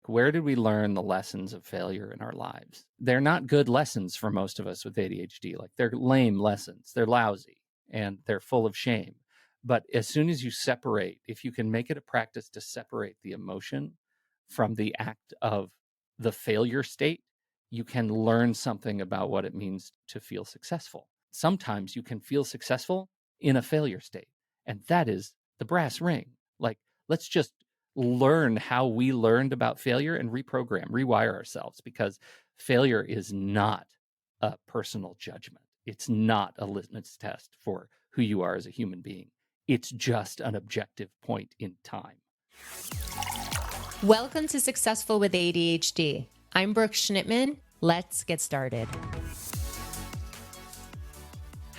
Where did we learn the lessons of failure in our lives? They're not good lessons for most of us with ADHD. Like, they're lame lessons. They're lousy and they're full of shame. But as soon as you separate, if you can make it a practice to separate the emotion from the act of the failure state, you can learn something about what it means to feel successful. Sometimes you can feel successful in a failure state, and that is the brass ring. Like, let's just learn how we learned about failure and reprogram, rewire ourselves, because failure is not a personal judgment. It's not a litmus test for who you are as a human being. It's just an objective point in time. Welcome to Successful with ADHD. I'm Brooke Schnittman. Let's get started.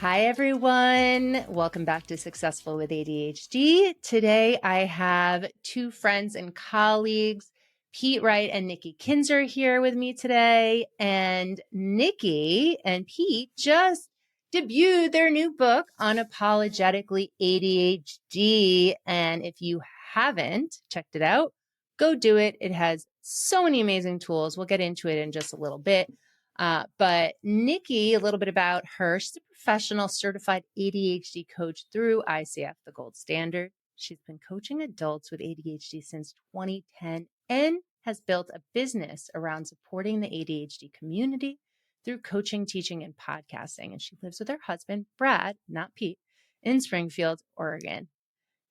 Hi, everyone. Welcome back to Successful with ADHD. Today, I have two friends and colleagues, Pete Wright and Nikki Kinzer, here with me today. And Nikki and Pete just debuted their new book, Unapologetically ADHD. And if you haven't checked it out, go do it. It has so many amazing tools. We'll get into it in just a little bit. But Nikki, a little bit about her. She's a professional certified ADHD coach through ICF, the gold standard. She's been coaching adults with ADHD since 2010 and has built a business around supporting the ADHD community through coaching, teaching, and podcasting. And she lives with her husband, Brad, not Pete, in Springfield, Oregon.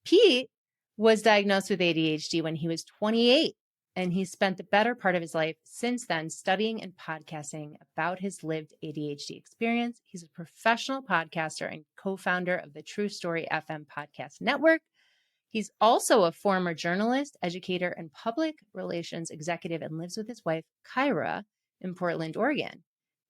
Pete was diagnosed with ADHD when he was 28. And he's spent the better part of his life since then studying and podcasting about his lived ADHD experience. He's a professional podcaster and co-founder of the TruStory FM podcast network. He's also a former journalist, educator, and public relations executive and lives with his wife, Kyra, in Portland, Oregon.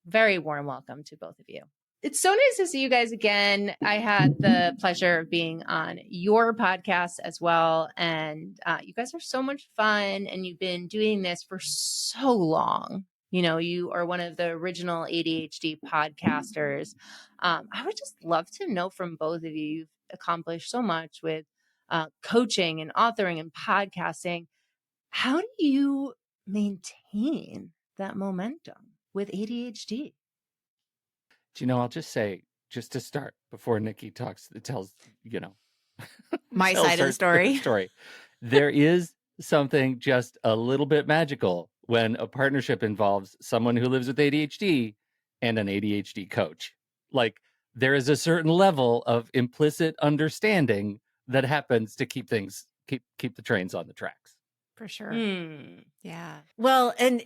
Very warm welcome to both of you. It's so nice to see you guys again. I had the pleasure of being on your podcast as well. And you guys are so much fun and you've been doing this for so long. You know, you are one of the original ADHD podcasters. I would just love to know from both of you, you've accomplished so much with coaching and authoring and podcasting. How do you maintain that momentum with ADHD? Do you know, I'll just say, just to start, before Nikki tells, my tells side of the story. There is something just a little bit magical when a partnership involves someone who lives with ADHD and an ADHD coach. Like, there is a certain level of implicit understanding that happens to keep the trains on the tracks. For sure. Yeah. Well, and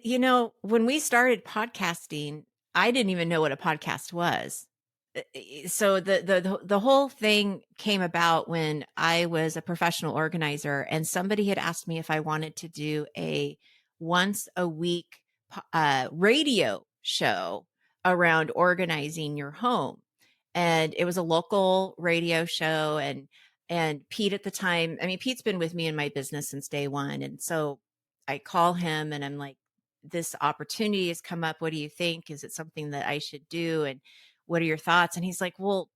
when we started podcasting, I didn't even know what a podcast was. So the whole thing came about when I was a professional organizer and somebody had asked me if I wanted to do a once a week radio show around organizing your home. And it was a local radio show. And Pete at the time, Pete's been with me in my business since day one. And so I call him and I'm like, this opportunity has come up. What do you think? Is it something that I should do? And what are your thoughts? And he's like, well,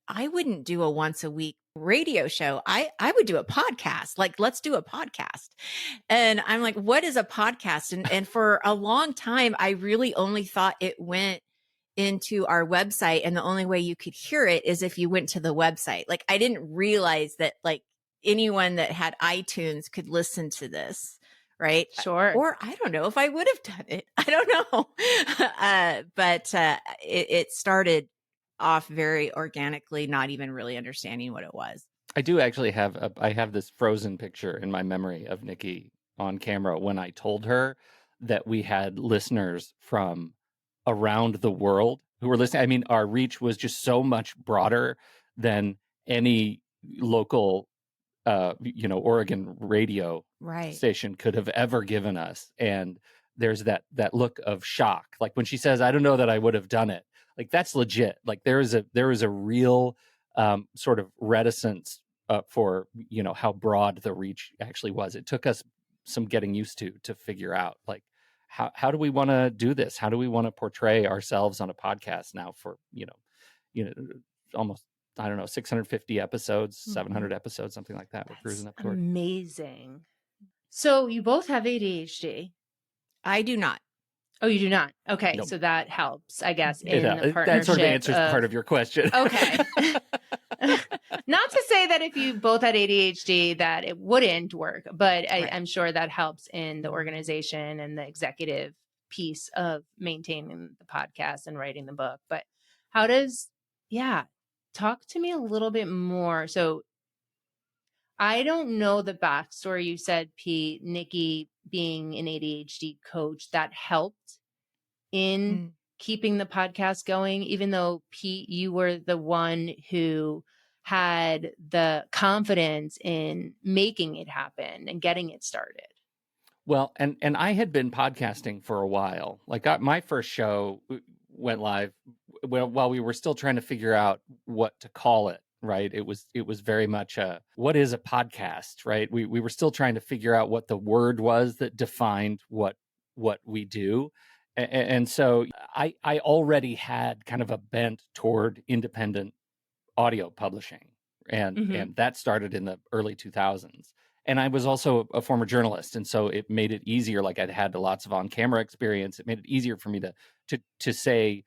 I wouldn't do a once a week radio show. I would do a podcast. Like, let's do a podcast. And I'm like, what is a podcast? And for a long time, I really only thought it went into our website. And the only way you could hear it is if you went to the website. Like, I didn't realize that like anyone that had iTunes could listen to this. Right. Sure. Or I don't know if I would have done it. I don't know. But it started off very organically, not even really understanding what it was. I do actually I have this frozen picture in my memory of Nikki on camera when I told her that we had listeners from around the world who were listening. I mean, our reach was just so much broader than any local Oregon radio station could have ever given us. And there's that look of shock. Like when she says, I don't know that I would have done it. Like, that's legit. Like there is a real sort of reticence for, how broad the reach actually was. It took us some getting used to figure out, like, how do we want to do this? How do we want to portray ourselves on a podcast now for, almost, I don't know, 650 episodes, 700 episodes, something like that. We're cruising up toward. Amazing. So you both have ADHD. I do not. Oh, you do not? Okay. Nope. So that helps, I guess, in a partnership. That sort of answers part of your question. Okay. Not to say that if you both had ADHD that it wouldn't work, but Right. I'm sure that helps in the organization and the executive piece of maintaining the podcast and writing the book. But how does, talk to me a little bit more. So I don't know the backstory. You said, Pete, Nikki being an ADHD coach, that helped in keeping the podcast going, even though, Pete, you were the one who had the confidence in making it happen and getting it started. Well, and I had been podcasting for a while. Like my first show went live while we were still trying to figure out what to call it. Right. It was very much what is a podcast, right? We were still trying to figure out what the word was that defined what we do. And so I already had kind of a bent toward independent audio publishing. And that started in the early 2000s. And I was also a former journalist. And so it made it easier. Like I'd had lots of on-camera experience. It made it easier for me to say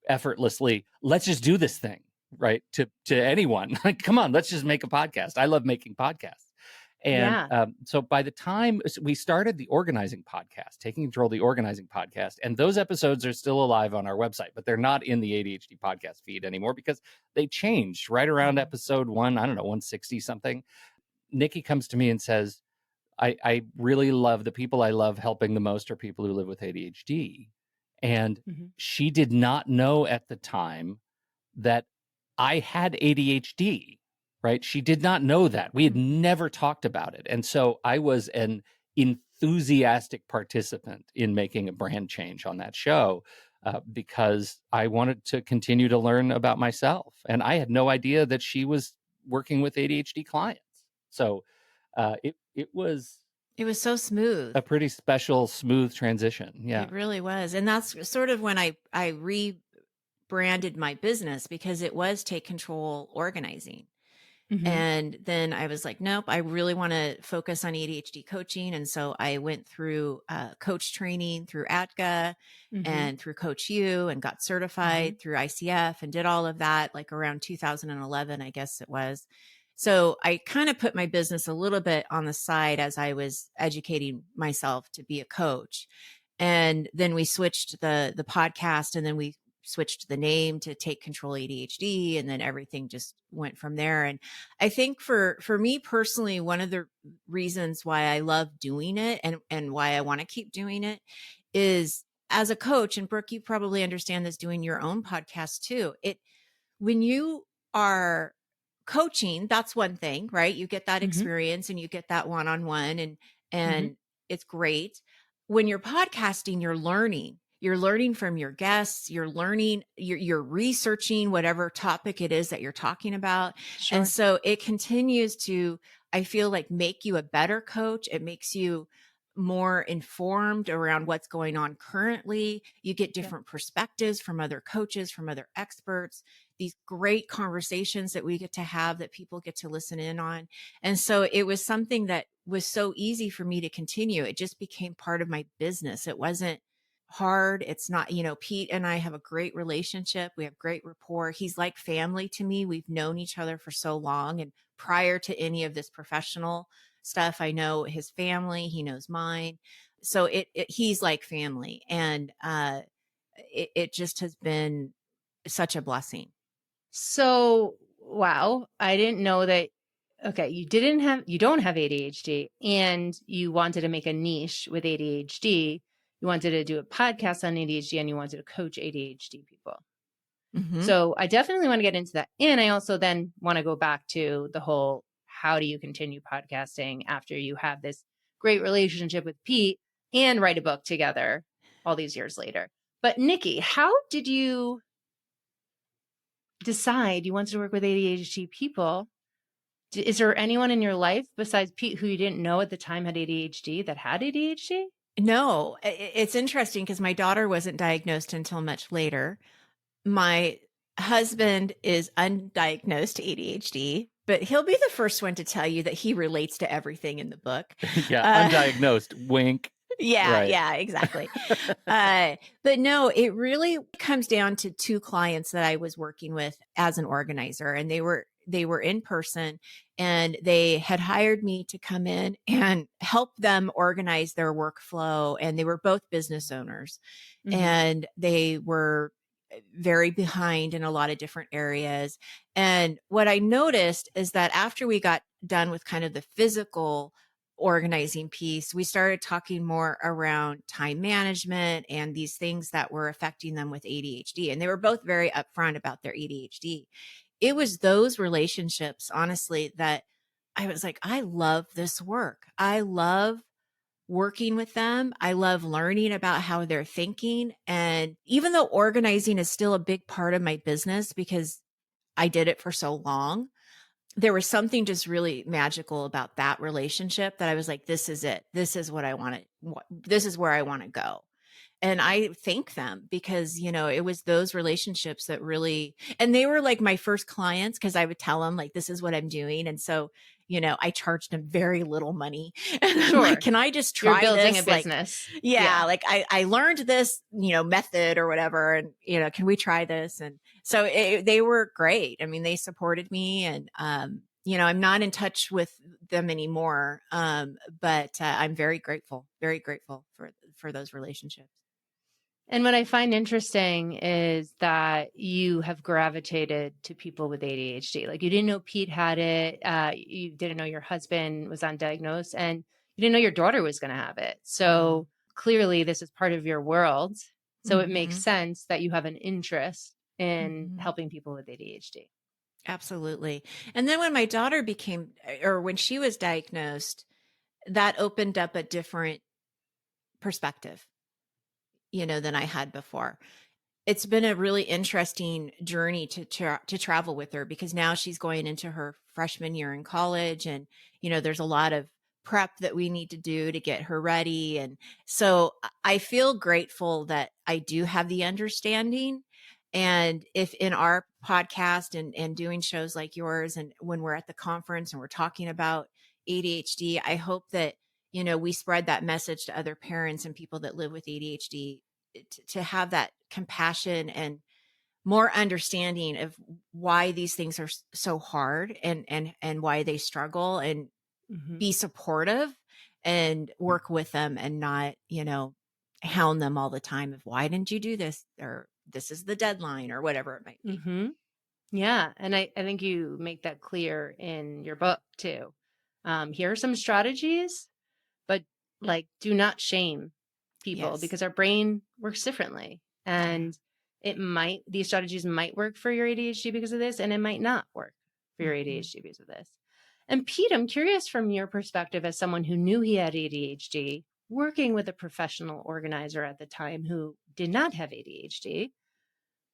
effortlessly, let's just do this thing. Right. To anyone, like, come on, let's just make a podcast. I love making podcasts. And so by the time we started the organizing podcast, taking control of the organizing podcast, and those episodes are still alive on our website, but they're not in the ADHD podcast feed anymore because they changed right around episode 160 something. Nikki comes to me and says, I really love the people I love helping the most are people who live with ADHD. And she did not know at the time that I had ADHD, right? She did not know that. We had never talked about it. And so I was an enthusiastic participant in making a brand change on that show because I wanted to continue to learn about myself. And I had no idea that she was working with ADHD clients. So it was so smooth. A pretty special, smooth transition. Yeah. It really was. And that's sort of when I rebranded my business, because it was Take Control Organizing. And then I was like, nope, I really want to focus on ADHD coaching. And so I went through coach training through ATGA and through Coach U and got certified through ICF and did all of that like around 2011, I guess it was. So I kind of put my business a little bit on the side as I was educating myself to be a coach. And then we switched the podcast, and then we switched the name to Take Control ADHD, and then everything just went from there. And I think for me personally, one of the reasons why I love doing it and why I want to keep doing it is as a coach, and Brooke, you probably understand this doing your own podcast too. When you are coaching, that's one thing, right? You get that experience and you get that one-on-one and it's great. When you're podcasting, you're learning from your guests, you're researching whatever topic it is that you're talking about. Sure. And so it continues to, I feel like, make you a better coach. It makes you more informed around what's going on currently. You get different perspectives from other coaches, from other experts, these great conversations that we get to have that people get to listen in on. And so it was something that was so easy for me to continue. It just became part of my business. It wasn't hard. It's not, Pete and I have a great relationship. We have great rapport. He's like family to me. We've known each other for so long. And prior to any of this professional stuff, I know his family, he knows mine. So he's like family. And it just has been such a blessing. So, wow, I didn't know that. Okay, you don't have ADHD, and you wanted to make a niche with ADHD. You wanted to do a podcast on ADHD, and you wanted to coach ADHD people. So I definitely want to get into that. And I also then want to go back to the whole, how do you continue podcasting after you have this great relationship with Pete and write a book together all these years later? But Nikki, how did you decide you wanted to work with ADHD people? Is there anyone in your life besides Pete who you didn't know at the time had ADHD that had ADHD? No, it's interesting because my daughter wasn't diagnosed until much later. My husband is undiagnosed ADHD. but he'll be the first one to tell you that he relates to everything in the book. Yeah, undiagnosed, wink. Yeah, Right. yeah, exactly. But no, it really comes down to two clients that I was working with as an organizer, and they were in person, and they had hired me to come in and help them organize their workflow. And they were both business owners, and they were very behind in a lot of different areas. And what I noticed is that after we got done with kind of the physical organizing piece, we started talking more around time management and these things that were affecting them with ADHD. And they were both very upfront about their ADHD. It was those relationships, honestly, that I was like, I love this work. I love working with them. I love learning about how they're thinking. And even though organizing is still a big part of my business because I did it for so long, there was something just really magical about that relationship that I was like, this is it. This is what I want to, this is where I want to go. And I thank them because, you know, it was those relationships that really, and they were like my first clients because I would tell them like, this is what I'm doing. And so, you know, I charged them very little money. And I'm like, can I just try You're building this? a business. Like, yeah, like I learned this, you know, method or whatever. And, you know, can we try this? And so they were great. I mean, they supported me, and, you know, I'm not in touch with them anymore. But I'm very grateful for those relationships. And what I find interesting is that you have gravitated to people with ADHD. Like, you didn't know Pete had it. You didn't know your husband was undiagnosed, and you didn't know your daughter was going to have it. So clearly this is part of your world. So it makes sense that you have an interest in helping people with ADHD. Absolutely. And then when my daughter when she was diagnosed, that opened up a different perspective, you know, than I had before. It's been a really interesting journey to travel with her, because now she's going into her freshman year in college, and, you know, there's a lot of prep that we need to do to get her ready. And so I feel grateful that I do have the understanding. And if in our podcast and doing shows like yours, and when we're at the conference and we're talking about ADHD, I hope that, you know, we spread that message to other parents and people that live with ADHD to have that compassion and more understanding of why these things are so hard and why they struggle, and be supportive and work with them, and not, you know, hound them all the time of why didn't you do this, or this is the deadline, or whatever it might be. Yeah. And I think you make that clear in your book too. Here are some strategies, but like, do not shame people, because our brain works differently, and these strategies might work for your ADHD because of this, and it might not work for your ADHD because of this. And Pete, I'm curious from your perspective as someone who knew he had ADHD, working with a professional organizer at the time who did not have ADHD,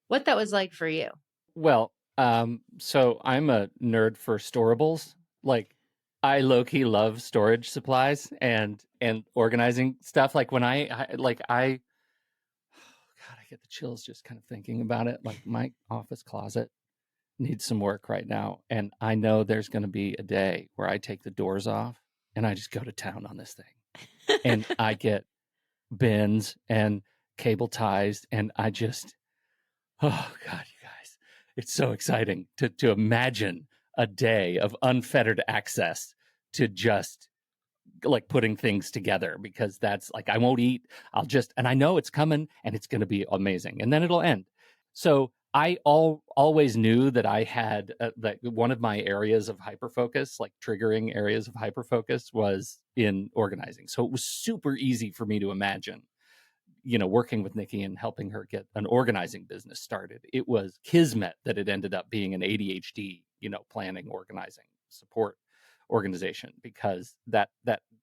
what that was like for you. Well, so I'm a nerd for storables. Like, I low-key love storage supplies and organizing stuff. Like when God, I get the chills just kind of thinking about it. Like, my office closet needs some work right now. And I know there's going to be a day where I take the doors off and I just go to town on this thing. And I get bins and cable ties, and I just, oh God, you guys, it's so exciting to imagine a day of unfettered access to just like putting things together, because that's like, I won't eat. And I know it's coming and it's going to be amazing, and then it'll end. So I always knew that I had that one of my areas of hyperfocus, like triggering areas of hyperfocus, was in organizing. So it was super easy for me to imagine, you know, working with Nikki and helping her get an organizing business started. It was kismet that it ended up being an ADHD, you know, planning, organizing, support organization, because that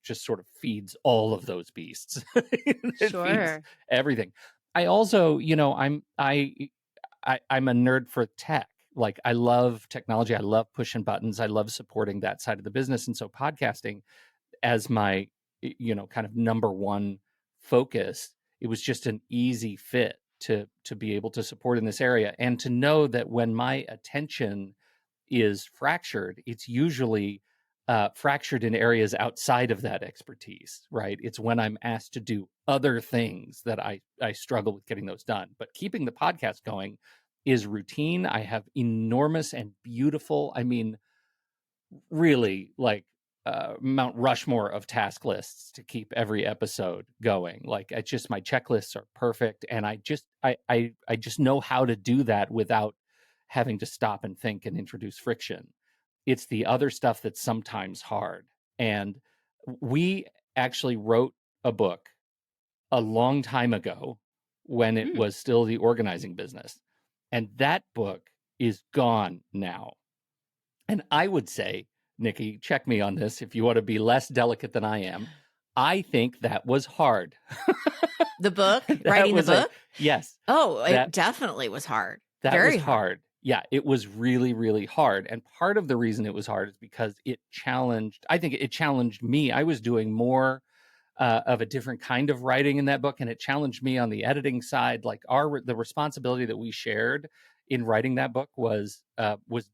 just sort of feeds all of those beasts. It feeds everything. I also, you know, I'm a nerd for tech. Like, I love technology. I love pushing buttons. I love supporting that side of the business. And so podcasting as my, you know, kind of number one focus, it was just an easy fit to be able to support in this area, and to know that when my attention is fractured, it's usually fractured in areas outside of that expertise, right? It's when I'm asked to do other things that I struggle with getting those done. But keeping the podcast going is routine. I have enormous and beautiful, I mean, really like Mount Rushmore of task lists to keep every episode going. Like it's just, my checklists are perfect. And I just know how to do that without having to stop and think and introduce friction. It's the other stuff that's sometimes hard. And we actually wrote a book a long time ago when it was still the organizing business. And that book is gone now. And I would say, Nikki, check me on this if you want to be less delicate than I am. I think that was hard. The book? Writing the book? Yes. Oh, it definitely was hard. That Very was hard. Yeah, it was really, really hard. And part of the reason it was hard is because it challenged me. I was doing more of a different kind of writing in that book, and it challenged me on the editing side. Like the responsibility that we shared in writing that book was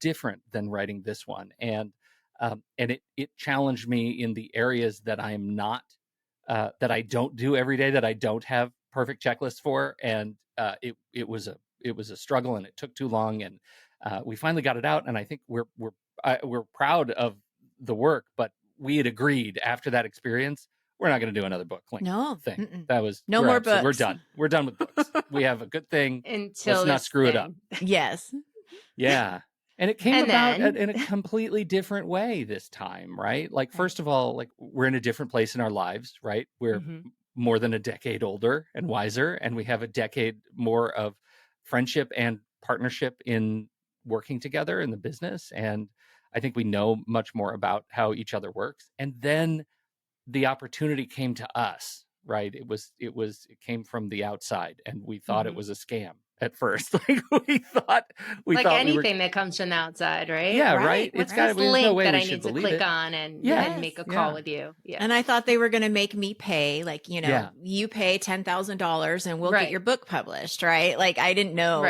different than writing this one. And it challenged me in the areas that I am not, that I don't do every day, that I don't have perfect checklists for. And it was a struggle, and it took too long. And we finally got it out. And I think we're proud of the work, but we had agreed after that experience, we're not going to do another book thing. That was no more books. We're done. We're done with books. We have a good thing. Until let's not screw it up. Yes. Yeah. And it came about in a completely different way this time, right? Like, first of all, like we're in a different place in our lives, right? We're more than a decade older and wiser, and we have a decade more of friendship and partnership in working together in the business. And I think we know much more about how each other works. And then the opportunity came to us, right? It came from the outside, and we thought it was a scam at first. Like we thought anything that comes from the outside, right? Yeah, right. What's this link that I need to click on and make a call with you? Yeah. And I thought they were going to make me pay, like, you pay $10,000 and we'll get your book published, right? Like I didn't know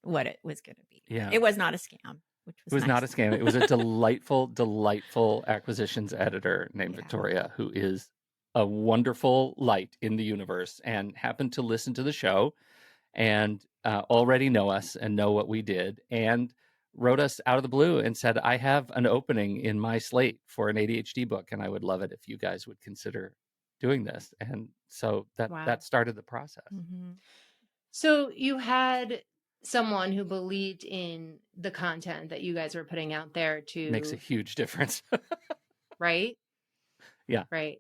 what it was going to be. Yeah, it was not a scam. It was not a scam. It was a delightful acquisitions editor named Victoria, who is a wonderful light in the universe and happened to listen to the show and already know us and know what we did, and wrote us out of the blue and said, I have an opening in my slate for an ADHD book, and I would love it if you guys would consider doing this. And so that started the process. Mm-hmm. So you had someone who believed in the content that you guys were putting out there to makes a huge difference. Right? Yeah. Right.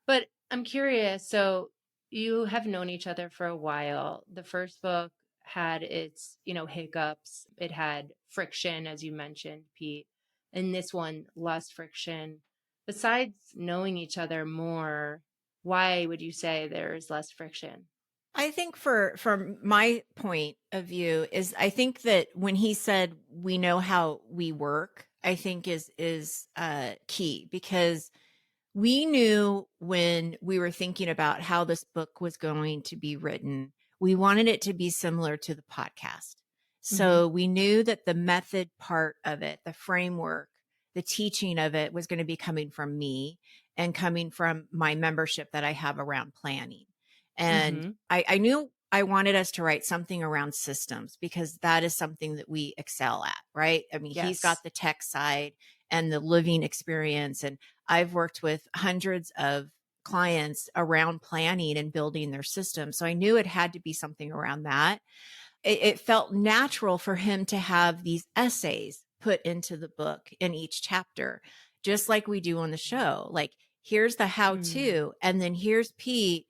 But I'm curious. So you have known each other for a while. The first book had its, hiccups. It had friction, as you mentioned, Pete. And this one, less friction. Besides knowing each other more, why would you say there's less friction? I think from my point of view is I think that when he said we know how we work, I think is key, because we knew when we were thinking about how this book was going to be written, we wanted it to be similar to the podcast. So we knew that the method part of it, the framework, the teaching of it was going to be coming from me and coming from my membership that I have around planning. And I knew I wanted us to write something around systems, because that is something that we excel at, right? I mean, he's got the tech side and the living experience. And I've worked with hundreds of clients around planning and building their systems. So I knew it had to be something around that. It felt natural for him to have these essays put into the book in each chapter, just like we do on the show. Like, here's the how-to, and then here's Pete,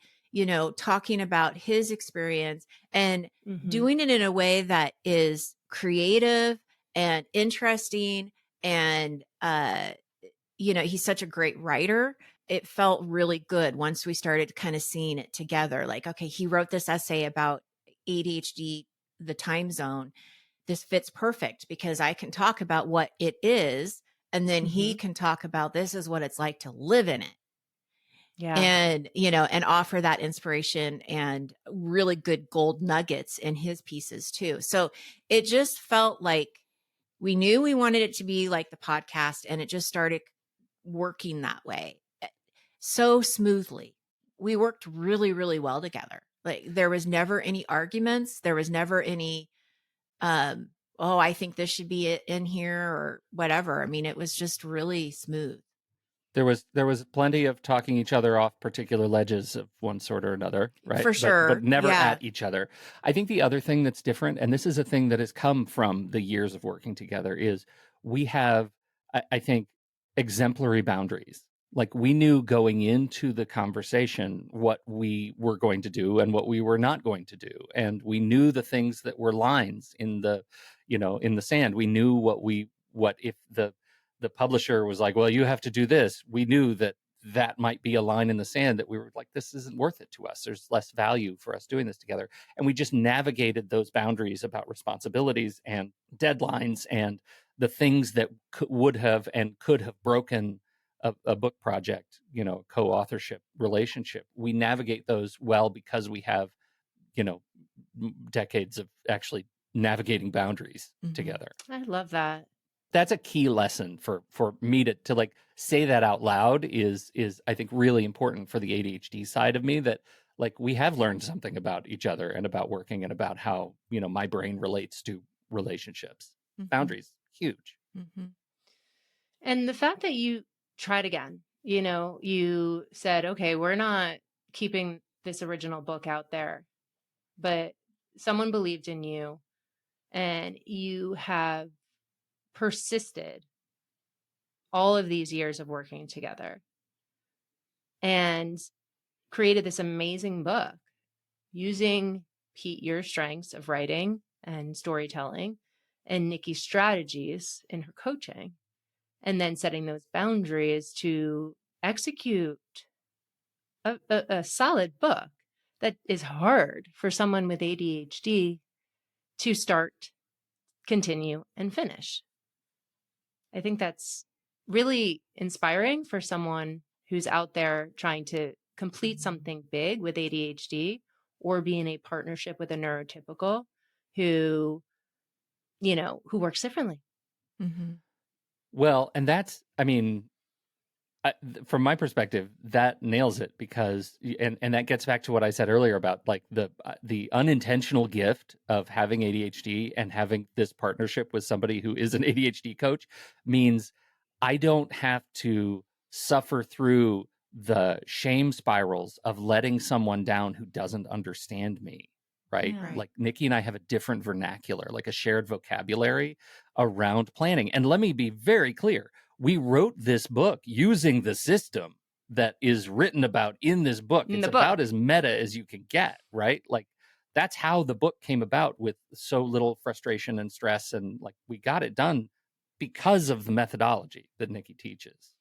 talking about his experience and doing it in a way that is creative and interesting. And, he's such a great writer. It felt really good once we started kind of seeing it together. Like, okay, he wrote this essay about ADHD, the time zone. This fits perfect because I can talk about what it is, and then he can talk about this is what it's like to live in it. Yeah. And, and offer that inspiration and really good gold nuggets in his pieces too. So it just felt like We knew we wanted it to be like the podcast, and it just started working that way so smoothly. We worked really, really well together. Like there was never any arguments. There was never any, oh, I think this should be in here or whatever. I mean, it was just really smooth. There was plenty of talking each other off particular ledges of one sort or another, right? For sure. But never Yeah. at each other. I think the other thing that's different, and this is a thing that has come from the years of working together, is we have, I think, exemplary boundaries. Like we knew going into the conversation what we were going to do and what we were not going to do. And we knew the things that were lines in the, in the sand. We knew what if the publisher was like, well, you have to do this. We knew that might be a line in the sand that we were like, this isn't worth it to us. There's less value for us doing this together. And we just navigated those boundaries about responsibilities and deadlines and the things that would have and could have broken a book project, co-authorship relationship. We navigate those well because we have, decades of actually navigating boundaries together. I love that. That's a key lesson for me to like say that out loud is I think really important for the ADHD side of me, that like we have learned something about each other and about working and about how, my brain relates to relationships. Boundaries, huge. And the fact that you tried again, you said, okay, we're not keeping this original book out there, but someone believed in you and you have persisted all of these years of working together and created this amazing book using, Pete, your strengths of writing and storytelling and Nikki's strategies in her coaching, and then setting those boundaries to execute a solid book that is hard for someone with ADHD to start, continue, and finish. I think that's really inspiring for someone who's out there trying to complete something big with ADHD or be in a partnership with a neurotypical who works differently. Well, and that's, from my perspective, that nails it because, and that gets back to what I said earlier about like the unintentional gift of having ADHD and having this partnership with somebody who is an ADHD coach means I don't have to suffer through the shame spirals of letting someone down who doesn't understand me. Right? Yeah. Like Nikki and I have a different vernacular, like a shared vocabulary around planning. And let me be very clear. We wrote this book using the system that is written about in this book. It's about as meta as you can get, right? Like that's how the book came about with so little frustration and stress. And like we got it done because of the methodology that Nikki teaches.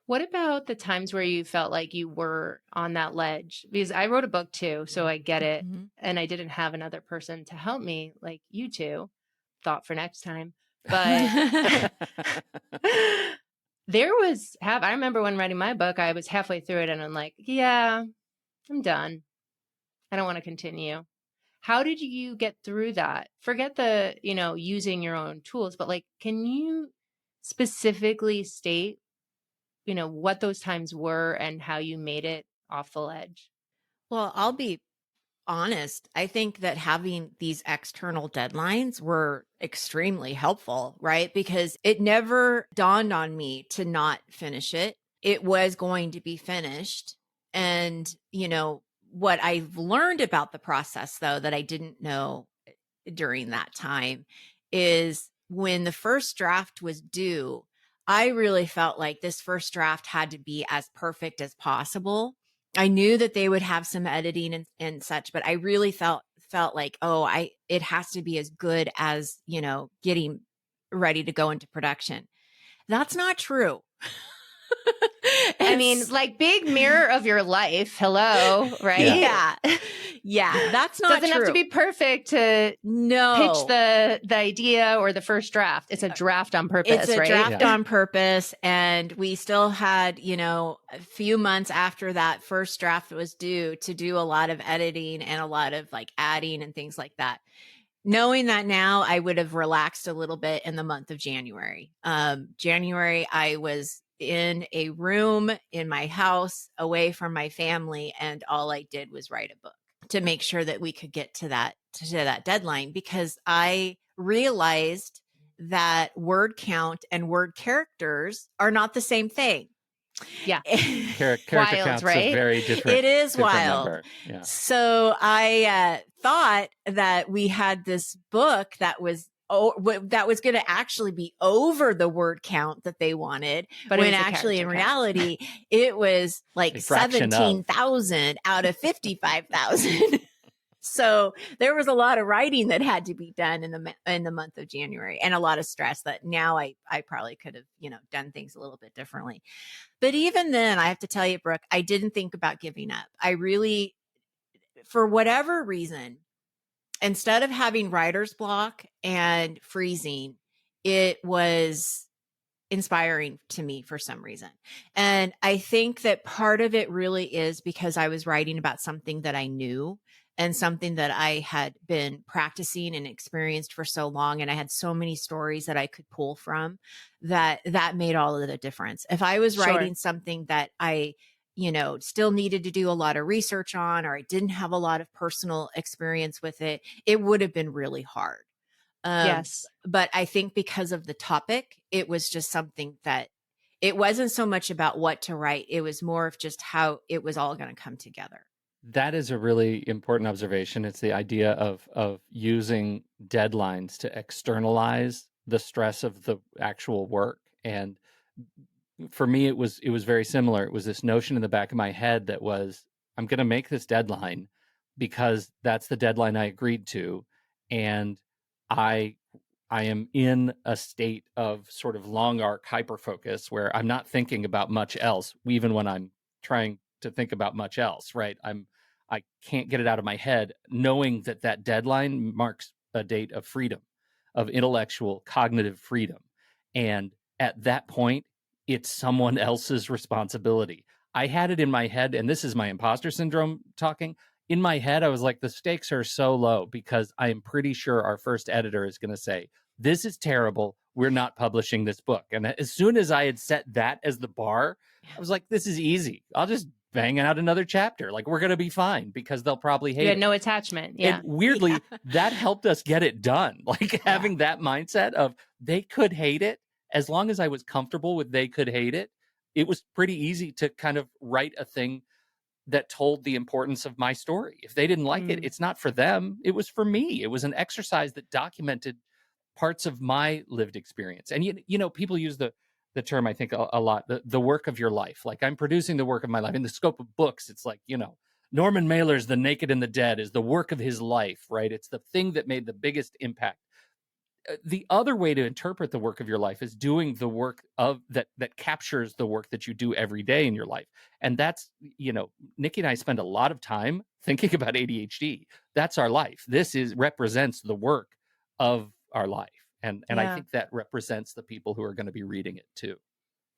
What about the times where you felt like you were on that ledge? Because I wrote a book too, so I get it. And I didn't have another person to help me like you two. Thought for next time. But I remember when writing my book, I was halfway through it and I'm like, yeah, I'm done. I don't want to continue. How did you get through that? Forget the, using your own tools, but like, can you specifically state what those times were and how you made it off the ledge? Well, I'll be honest. I think that having these external deadlines were extremely helpful, right? Because it never dawned on me to not finish it. It was going to be finished. And, what I've learned about the process, though, that I didn't know during that time is when the first draft was due, I really felt like this first draft had to be as perfect as possible. I knew that they would have some editing and such, but I really felt like, it has to be as good as, getting ready to go into production. That's not true. I mean, like big mirror of your life. Hello, right? Yeah. Yeah, that's not Doesn't true. have to be perfect to pitch the idea or the first draft. It's a draft on purpose, It's a right? draft on purpose. And we still had, a few months after that first draft was due to do a lot of editing and a lot of like adding and things like that. knowing that now, I would have relaxed a little bit in the month of January. January, I was in a room in my house away from my family, and all I did was write a book to make sure that we could get to that deadline, because I realized that word count and word characters are not the same thing. Yeah. Character Wild, count's right? a very different. It is different wild. number. Yeah. So I thought that we had this book that was going to actually be over the word count that they wanted, But when actually in reality it was like 17,000 out of 55,000. So there was a lot of writing that had to be done in the month of January, and a lot of stress that now I probably could have, done things a little bit differently. But even then, I have to tell you, Brooke, I didn't think about giving up. I really, for whatever reason, instead of having writer's block and freezing, it was inspiring to me for some reason. And I think that part of it really is because I was writing about something that I knew and something that I had been practicing and experienced for so long. And I had so many stories that I could pull from that made all of the difference. If I was writing something that I, still needed to do a lot of research on, or I didn't have a lot of personal experience with it, it would have been really hard. Yes. But I think because of the topic, it was just something that it wasn't so much about what to write. It was more of just how it was all going to come together. That is a really important observation. It's the idea of using deadlines to externalize the stress of the actual work. And for me, it was very similar. It was this notion in the back of my head that was, I'm going to make this deadline because that's the deadline I agreed to. And I am in a state of sort of long arc hyperfocus where I'm not thinking about much else, even when I'm trying to think about much else, right? I can't get it out of my head, knowing that deadline marks a date of freedom, of intellectual, cognitive freedom. And at that point, it's someone else's responsibility. I had it in my head, and this is my imposter syndrome talking. In my head, I was like, the stakes are so low because I am pretty sure our first editor is going to say, this is terrible. We're not publishing this book. And as soon as I had set that as the bar, I was like, this is easy. I'll just bang out another chapter. Like, we're going to be fine because they'll probably hate it. You had no attachment. Yeah. And weirdly, that helped us get it done. Like having that mindset of they could hate it. As long as I was comfortable with they could hate it, it was pretty easy to kind of write a thing that told the importance of my story. If they didn't like it, it's not for them. It was for me. It was an exercise that documented parts of my lived experience. And, people use the term, I think, a lot, the work of your life. Like, I'm producing the work of my life. In the scope of books, it's like, Norman Mailer's The Naked and the Dead is the work of his life, right? It's the thing that made the biggest impact. The other way to interpret the work of your life is doing the work of that captures the work that you do every day in your life. And that's, Nikki and I spend a lot of time thinking about ADHD. That's our life. This represents the work of our life. And I think that represents the people who are going to be reading it too.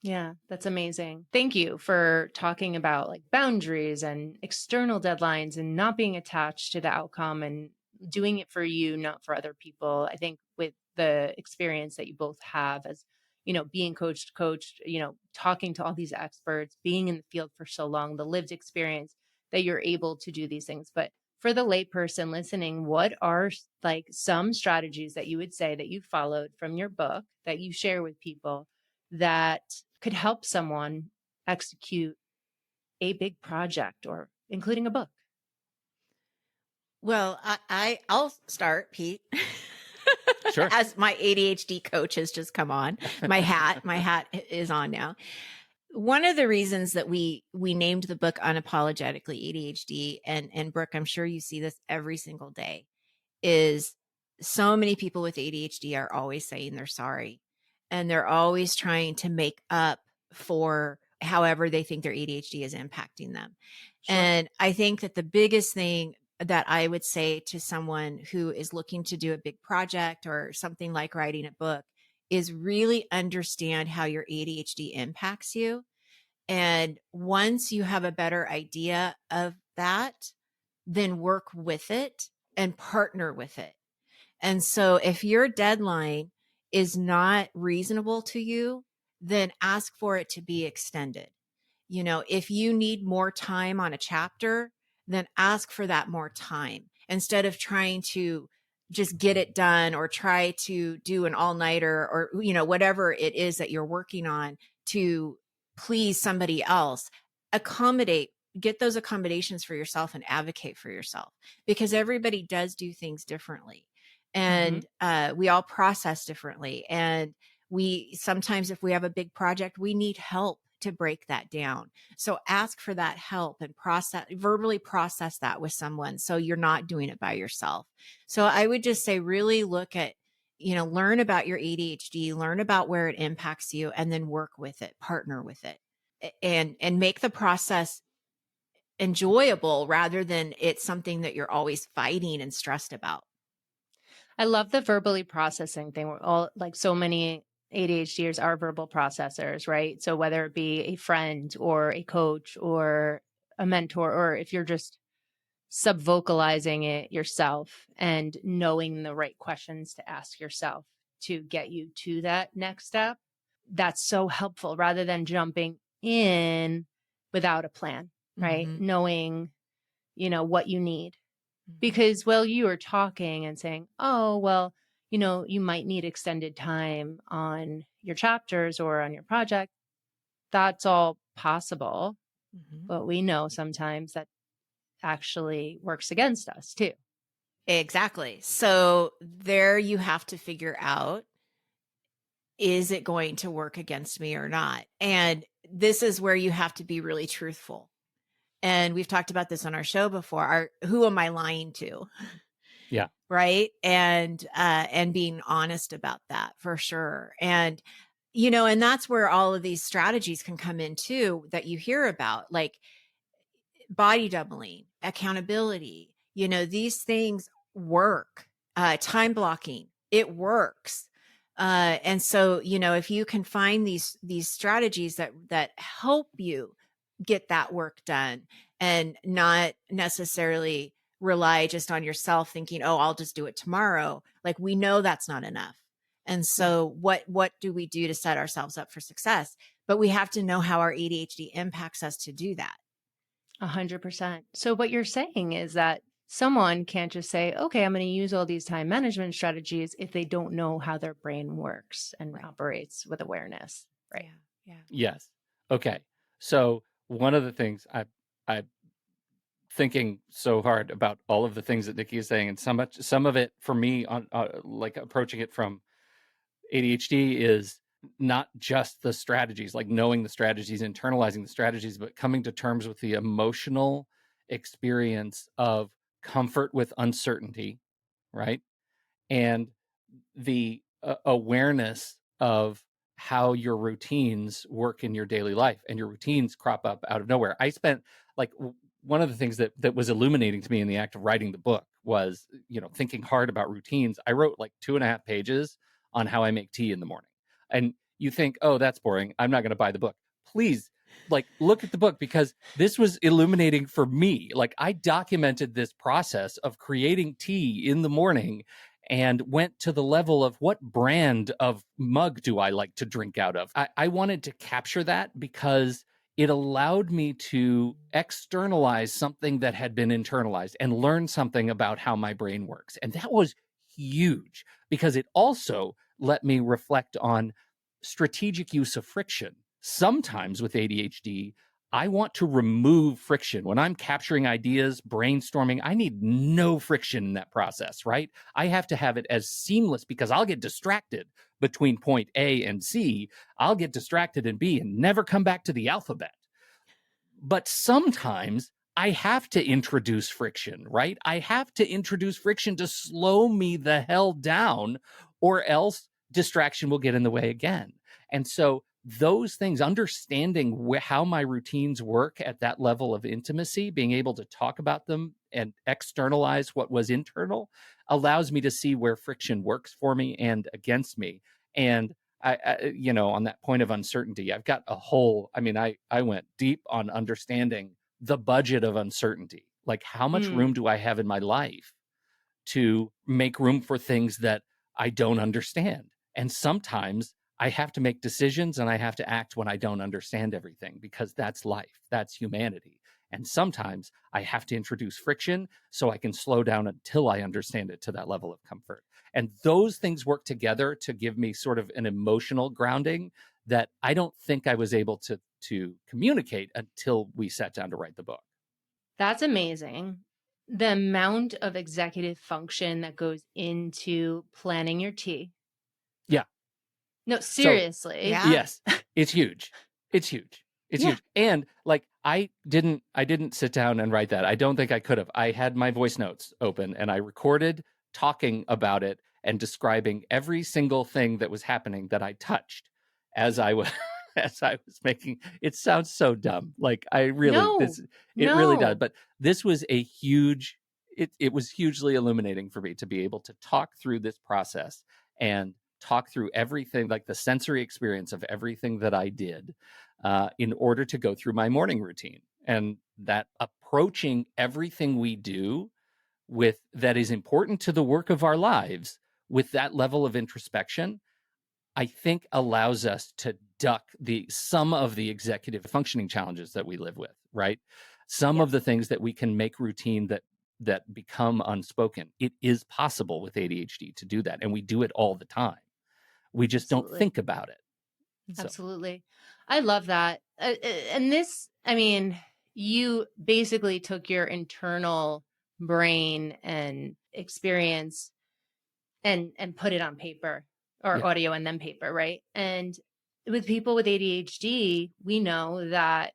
Yeah, that's amazing. Thank you for talking about like boundaries and external deadlines and not being attached to the outcome and doing it for you, not for other people. I think with the experience that you both have as, being coached, talking to all these experts, being in the field for so long, the lived experience that you're able to do these things. But for the layperson listening, what are like some strategies that you would say that you followed from your book that you share with people that could help someone execute a big project or including a book? Well, I'll start, Pete. Sure. As my ADHD coach has just come on. My hat is on now. One of the reasons that we named the book Unapologetically ADHD, and Brooke, I'm sure you see this every single day, is so many people with ADHD are always saying they're sorry. And they're always trying to make up for however they think their ADHD is impacting them. Sure. And I think that the biggest thing that I would say to someone who is looking to do a big project or something like writing a book is really understand how your ADHD impacts you. And once you have a better idea of that, then work with it and partner with it. And so if your deadline is not reasonable to you, then ask for it to be extended. If you need more time on a chapter, then ask for that more time instead of trying to just get it done or try to do an all-nighter or, whatever it is that you're working on to please somebody else. Get those accommodations for yourself and advocate for yourself, because everybody does do things differently. And we all process differently. And sometimes if we have a big project, we need help to break that down. So ask for that help and verbally process that with someone, so you're not doing it by yourself. So I would just say, really look at, learn about your ADHD, learn about where it impacts you, and then work with it, partner with it, and make the process enjoyable rather than it's something that you're always fighting and stressed about. I love the verbally processing thing. We're all like, so many ADHDers are verbal processors, right? So whether it be a friend or a coach or a mentor, or if you're just subvocalizing it yourself and knowing the right questions to ask yourself to get you to that next step, that's so helpful rather than jumping in without a plan, right? Knowing, what you need. Because while you were talking and saying, oh, well, you might need extended time on your chapters or on your project, that's all possible. But we know sometimes that actually works against us too. Exactly. So there you have to figure out, is it going to work against me or not? And this is where you have to be really truthful. And we've talked about this on our show before. Who am I lying to? Yeah. Right. And being honest about that for sure. And, and that's where all of these strategies can come in too, that you hear about, like body doubling, accountability. These things work. Time blocking, it works. And so, if you can find these strategies that help you get that work done and not necessarily rely just on yourself thinking, oh, I'll just do it tomorrow. Like, we know that's not enough. And so what do we do to set ourselves up for success? But we have to know how our ADHD impacts us to do that. 100%. So what you're saying is that someone can't just say, okay, I'm going to use all these time management strategies if they don't know how their brain works and operates with awareness. Right. Yeah. Yes. Okay. So one of the things I'm thinking so hard about all of the things that Nikki is saying, and some of it for me on like approaching it from ADHD is not just the strategies, like knowing the strategies, internalizing the strategies, but coming to terms with the emotional experience of comfort with uncertainty, right? And the awareness of how your routines work in your daily life, and your routines crop up out of nowhere. I spent one of the things that was illuminating to me in the act of writing the book was, thinking hard about routines. I wrote like 2.5 pages on how I make tea in the morning. And you think, oh, that's boring, I'm not going to buy the book. Please, look at the book, because this was illuminating for me. Like, I documented this process of creating tea in the morning and went to the level of what brand of mug do I like to drink out of. I wanted to capture that because it allowed me to externalize something that had been internalized and learn something about how my brain works. And that was huge, because it also let me reflect on strategic use of friction. Sometimes with ADHD, I want to remove friction. When I'm capturing ideas, brainstorming, I need no friction in that process, right? I have to have it as seamless, because I'll get distracted between point A and C. I'll get distracted in B and never come back to the alphabet. But sometimes I have to introduce friction, right? I have to introduce friction to slow me the hell down, or else distraction will get in the way again. And so those things, understanding how my routines work at that level of intimacy, being able to talk about them and externalize what was internal, allows me to see where friction works for me and against me. And I on that point of uncertainty, I've got I went deep on understanding the budget of uncertainty. Like, how much room do I have in my life to make room for things that I don't understand. And sometimes I have to make decisions and I have to act when I don't understand everything, because that's life, that's humanity. And sometimes I have to introduce friction so I can slow down until I understand it to that level of comfort. And those things work together to give me sort of an emotional grounding that I don't think I was able to communicate until we sat down to write the book. That's amazing. The amount of executive function that goes into planning your tea. Yeah. No, seriously. yeah. Yes, it's huge. It's huge. It's Yeah. huge. And like, I didn't sit down and write that. I don't think I could have. I had my voice notes open and I recorded talking about it and describing every single thing that was happening that I touched as I was as I was making. It sounds so dumb. Like, I really No, it really does. no. But this was a huge it was hugely illuminating for me to be able to talk through this process and talk through everything, like the sensory experience of everything that I did in order to go through my morning routine. And that approaching everything we do with that is important to the work of our lives with that level of introspection, I think allows us to duck some of the executive functioning challenges that we live with, right? Some of the things that we can make routine that become unspoken. It is possible with ADHD to do that, and we do it all the time. We just don't think about it. So. Absolutely. I love that. And this, I mean, you basically took your internal brain and experience and put it on paper or audio and then paper, right? And with people with ADHD, we know that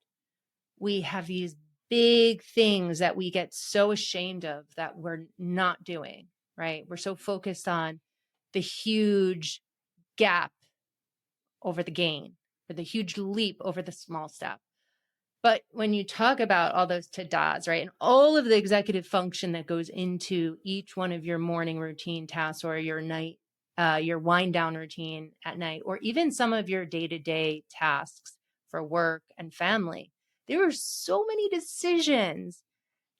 we have these big things that we get so ashamed of that we're not doing, right? We're so focused on the huge gap over the gain, or the huge leap over the small step. But when you talk about all those ta-das, right, and all of the executive function that goes into each one of your morning routine tasks or your night, your wind down routine at night, or even some of your day-to-day tasks for work and family, there are so many decisions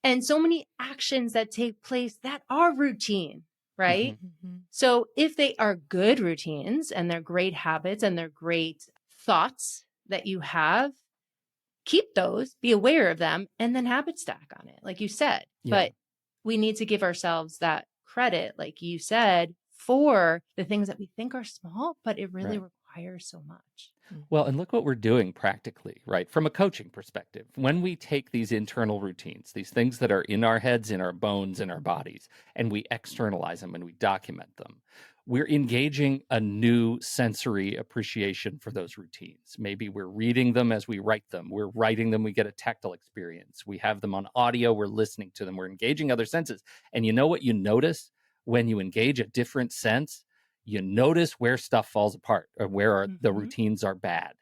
and so many actions that take place that are routine, right? Mm-hmm. So if they are good routines and they're great habits and they're great thoughts that you have, keep those, be aware of them, and then habit stack on it, like you said. Yeah. But we need to give ourselves that credit, like you said, for the things that we think are small, but it really requires so much. Well, and look what we're doing practically, right? From a coaching perspective, when we take these internal routines, these things that are in our heads, in our bones, in our bodies, and we externalize them and we document them, we're engaging a new sensory appreciation for those routines. Maybe we're reading them as we write them. We're writing them, we get a tactile experience. We have them on audio, we're listening to them. We're engaging other senses. And you know what you notice when you engage a different sense? You notice where stuff falls apart or where the routines are bad.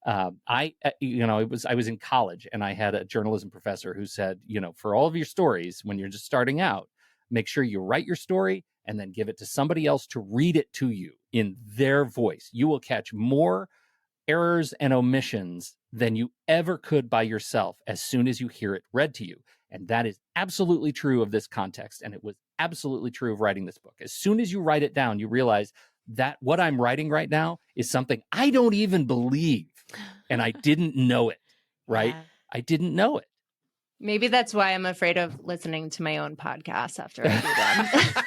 I was in college and I had a journalism professor who said, for all of your stories, when you're just starting out, make sure you write your story and then give it to somebody else to read it to you in their voice. You will catch more errors and omissions than you ever could by yourself as soon as you hear it read to you. And that is absolutely true of this context. And it was absolutely true of writing this book. As soon as you write it down, you realize that what I'm writing right now is something I don't even believe. And I didn't know it, right? Yeah. I didn't know it. Maybe that's why I'm afraid of listening to my own podcast after I do them.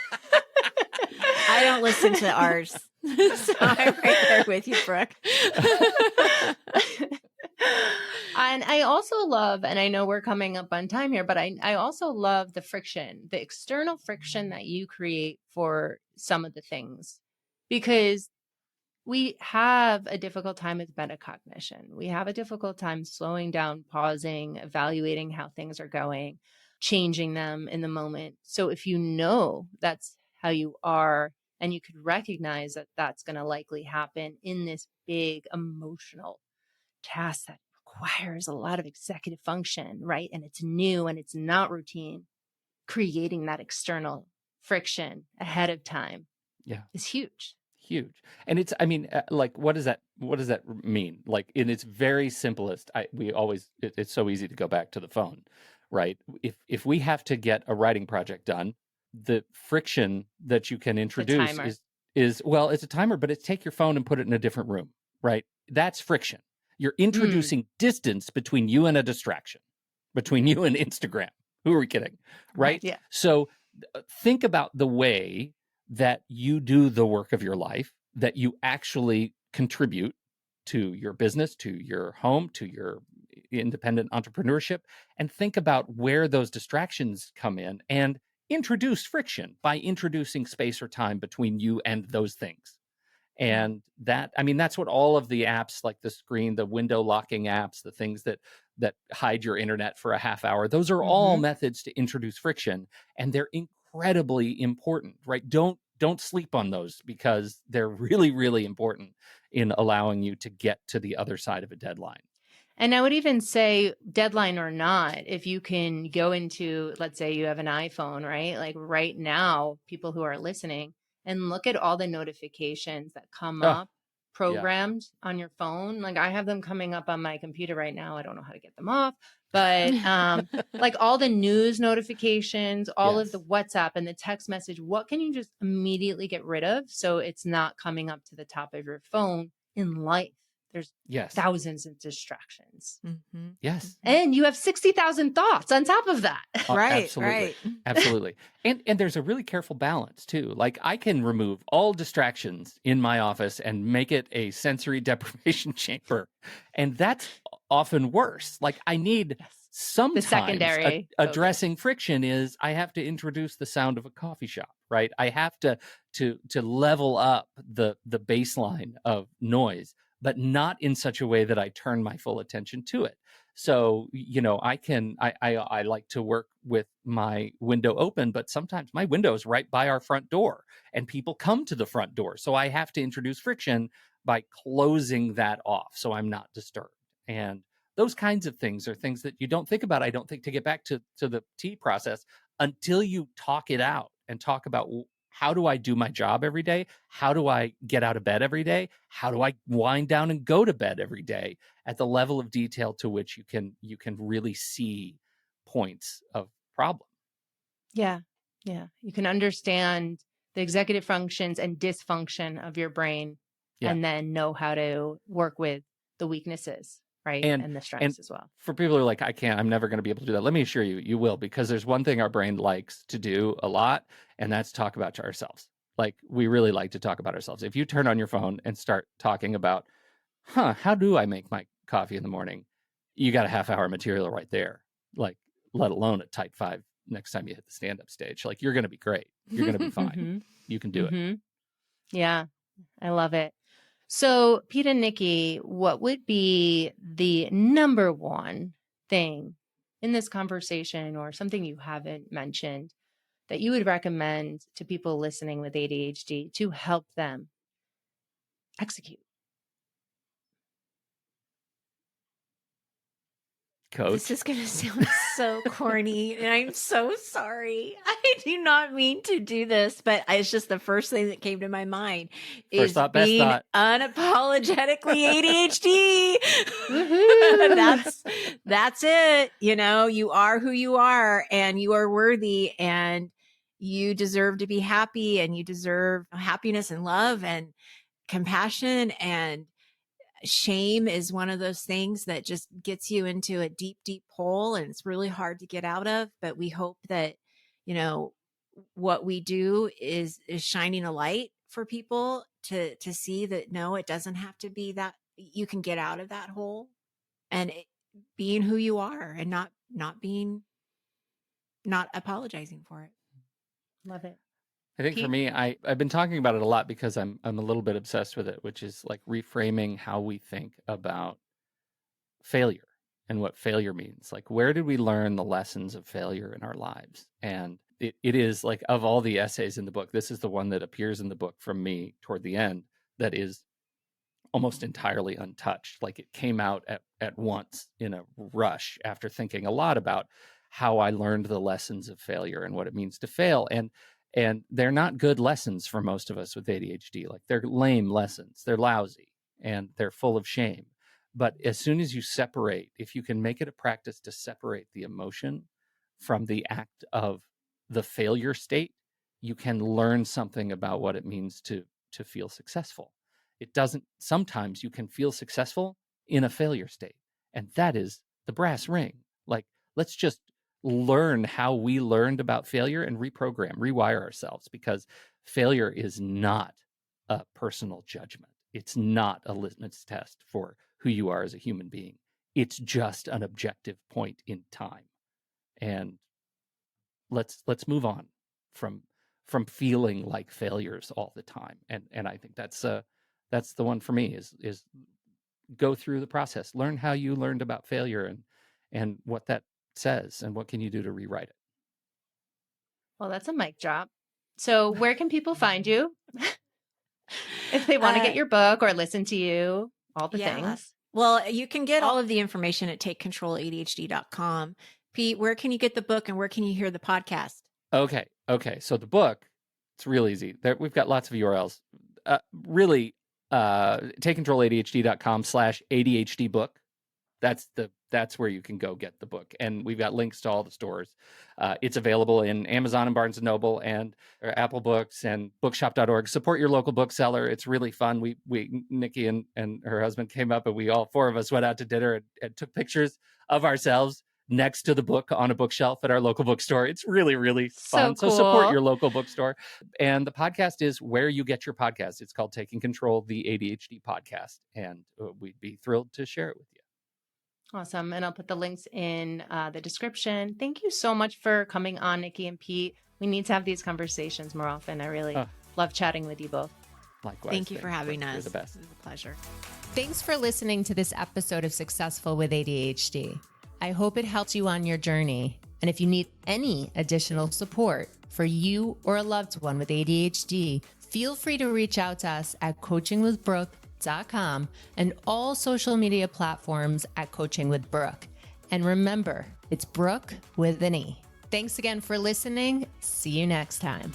I don't listen to ours. So I'm right there with you, Brooke. And I also love, and I know we're coming up on time here, but I also love the friction, the external friction that you create for some of the things, because we have a difficult time with metacognition. We have a difficult time slowing down, pausing, evaluating how things are going, changing them in the moment. So if you know that's how you are, and you could recognize that that's going to likely happen in this big emotional task that requires a lot of executive function, right? And it's new and it's not routine, creating that external friction ahead of time is huge. Huge. And it's, like, what does that mean? Like, in its very simplest, it's so easy to go back to the phone, right? If we have to get a writing project done, the friction that you can introduce timer. is well, it's a timer, but it's take your phone and put it in a different room, right? That's friction. You're introducing distance between you and a distraction, between you and Instagram. Who are we kidding? Right? Yeah. So think about the way that you do the work of your life, that you actually contribute to your business, to your home, to your independent entrepreneurship, and think about where those distractions come in and introduce friction by introducing space or time between you and those things. And that, I mean, that's what all of the apps, like the screen, the window locking apps, the things that hide your internet for a half hour, those are all methods to introduce friction, and they're incredibly important, right? Don't sleep on those, because they're really, really important in allowing you to get to the other side of a deadline. And I would even say, deadline or not, if you can go into, let's say you have an iPhone, right? Like right now, people who are listening, and look at all the notifications that come up programmed on your phone. Like I have them coming up on my computer right now. I don't know how to get them off, but like all the news notifications, all of the WhatsApp and the text message, what can you just immediately get rid of so it's not coming up to the top of your phone in life? There's thousands of distractions. Yes. And you have 60,000 thoughts on top of that. Right. Absolutely. Right. Absolutely. And there's a really careful balance too. Like I can remove all distractions in my office and make it a sensory deprivation chamber. And that's often worse. Like I need sometimes the secondary addressing friction is I have to introduce the sound of a coffee shop, right? I have to level up the baseline of noise, but not in such a way that I turn my full attention to it. So, you know, I like to work with my window open, but sometimes my window is right by our front door and people come to the front door. So I have to introduce friction by closing that off so I'm not disturbed. And those kinds of things are things that you don't think about, I don't think, to get back to the tea process until you talk it out and talk about, how do I do my job every day? How do I get out of bed every day? How do I wind down and go to bed every day at the level of detail to which you can really see points of problem? Yeah. Yeah. You can understand the executive functions and dysfunction of your brain and then know how to work with the weaknesses, right? And the strengths as well. For people who are like, I'm never going to be able to do that. Let me assure you, you will, because there's one thing our brain likes to do a lot, and that's talk about ourselves. Like we really like to talk about ourselves. If you turn on your phone and start talking about, how do I make my coffee in the morning? You got a half-hour material right there. Like, let alone at Type 5 next time you hit the stand-up stage. Like, you're going to be great. You're going to be fine. You can do it. Yeah, I love it. So, Pete and Nikki, what would be the number one thing in this conversation, or something you haven't mentioned, that you would recommend to people listening with ADHD to help them execute? Coach. This is going to sound so corny, and I'm so sorry. I do not mean to do this, but it's just the first thing that came to my mind is being unapologetically ADHD. That's it. You know, you are who you are, and you are worthy, and you deserve to be happy, and you deserve happiness and love and compassion. And shame is one of those things that just gets you into a deep, deep hole, and it's really hard to get out of. But we hope that, you know, what we do is shining a light for people to see that, no, it doesn't have to be that. You can get out of that hole and being who you are, and not apologizing for it. Love it. I think for me, I've been talking about it a lot because I'm a little bit obsessed with it, which is like reframing how we think about failure and what failure means. Like, where did we learn the lessons of failure in our lives? And it is like, of all the essays in the book, this is the one that appears in the book from me toward the end that is almost entirely untouched. Like, it came out at once in a rush after thinking a lot about how I learned the lessons of failure and what it means to fail. And they're not good lessons for most of us with ADHD. Like, they're lame lessons. They're lousy and they're full of shame. But as soon as you separate, if you can make it a practice to separate the emotion from the act of the failure state, you can learn something about what it means to feel successful. It doesn't, sometimes you can feel successful in a failure state. And that is the brass ring. Like, let's just learn how we learned about failure and rewire ourselves, because failure is not a personal judgment. It's not a litmus test for who you are as a human being. It's just an objective point in time. And let's move on from feeling like failures all the time. And I think that's the one for me is go through the process, learn how you learned about failure and what that says and what can you do to rewrite it. Well, that's a mic drop. So where can people find you if they want to get your book or listen to you, all the things? Well, you can get all of the information at takecontroladhd.com. Pete, where can you get the book and where can you hear the podcast? Okay. So the book, it's real easy. We've got lots of URLs. Really, takecontroladhd.com/ADHD book. That's where you can go get the book. And we've got links to all the stores. It's available in Amazon and Barnes & Noble and Apple Books and bookshop.org. Support your local bookseller. It's really fun. We Nikki and her husband came up and we all four of us went out to dinner and took pictures of ourselves next to the book on a bookshelf at our local bookstore. It's really, really fun. So cool. So support your local bookstore. And the podcast is where you get your podcast. It's called Taking Control, the ADHD podcast. And we'd be thrilled to share it with you. Awesome. And I'll put the links in the description. Thank you so much for coming on, Nikki and Pete. We need to have these conversations more often. I really love chatting with you both. Likewise. Thank you for having us. You're the best. It was a pleasure. Thanks for listening to this episode of Successful with ADHD. I hope it helps you on your journey. And if you need any additional support for you or a loved one with ADHD, feel free to reach out to us at coachingwithbrooke.com and all social media platforms at Coaching with Brooke. And remember, it's Brooke with an E. Thanks again for listening. See you next time.